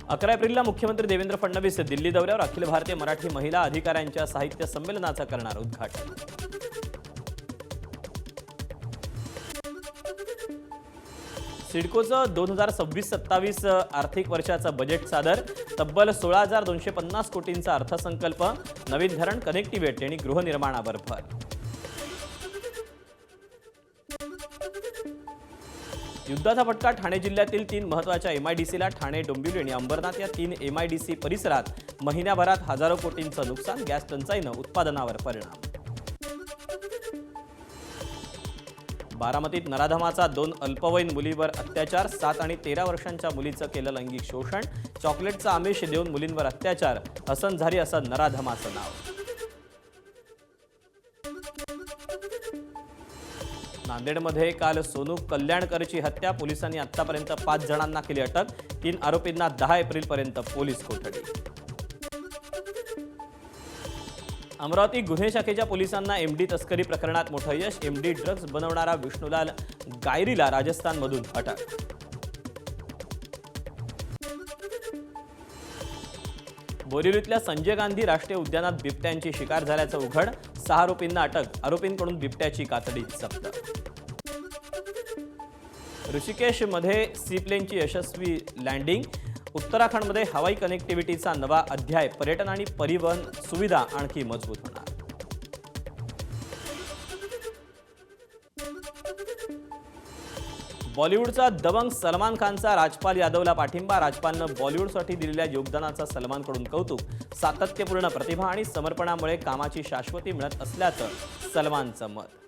11 एप्रिलला मुख्यमंत्री देवेंद्र फडणवीस दिल्ली दौऱ्यावर अखिल भारतीय मराठी महिला अधिकाऱ्यांच्या साहित्य संमेलनाचं करणार उद्घाटन। सिडकोचं 2026-27 आर्थिक वर्षाचं बजेट सादर। तब्बल 16,250 कोटींचा अर्थसंकल्प। नवीन धरण, कनेक्टिव्हिटी आणि गृहनिर्माणावर भर। युद्धाचा फटका ठाणे जिल्ह्यातील 3 महत्त्वाच्या एमआयडीसीला। ठाणे, डोंबिवली आणि अंबरनाथ या 3 एमआयडीसी परिसरात महिन्याभरात हजारो कोटींचं नुकसान। गॅस टंचाईनं उत्पादनावर परिणाम। बारामतीत नराधमाचा 2 अल्पवयीन मुलीवर अत्याचार। 7 आणि 13 वर्षांच्या मुलीचं केलं लैंगिक शोषण। चॉकलेटचा आमिष देऊन मुलींवर अत्याचार। हसन झारी असं नराधमाचं नाव। नांदेडमध्ये काल सोनू कल्याणकरची हत्या। पोलिसांनी आतापर्यंत 5 जणांना केली अटक। 3 आरोपींना 10 एप्रिलपर्यंत पोलीस कोठडी। अमरावती गुन्हे शाखेच्या पोलिसांना एमडी तस्करी प्रकरणात मोठं यश। एमडी ड्रग्ज बनवणारा विष्णुलाल गायरीला राजस्थानमधून अटक। बोरिवलीतल्या संजय गांधी राष्ट्रीय उद्यानात बिबट्यांची शिकार झाल्याचं उघड। 6 आरोपींना अटक। आरोपींकडून बिबट्याची कातडी जप्त। ऋषिकेशमध्ये सीप्लेनची यशस्वी लँडिंग। उत्तराखंडमध्ये हवाई कनेक्टिव्हिटीचा नवा अध्याय। पर्यटन आणि परिवहन सुविधा आणखी मजबूत होणार। बॉलिवूडचा दबंग सलमान खानचा राजपाल यादवला पाठिंबा। राजपालनं बॉलिवूडसाठी दिलेल्या योगदानाचं सलमानकडून कौतुक। सातत्यपूर्ण प्रतिभा आणि समर्पणामुळे कामाची शाश्वती मिळत असल्याचं सलमानचं मत।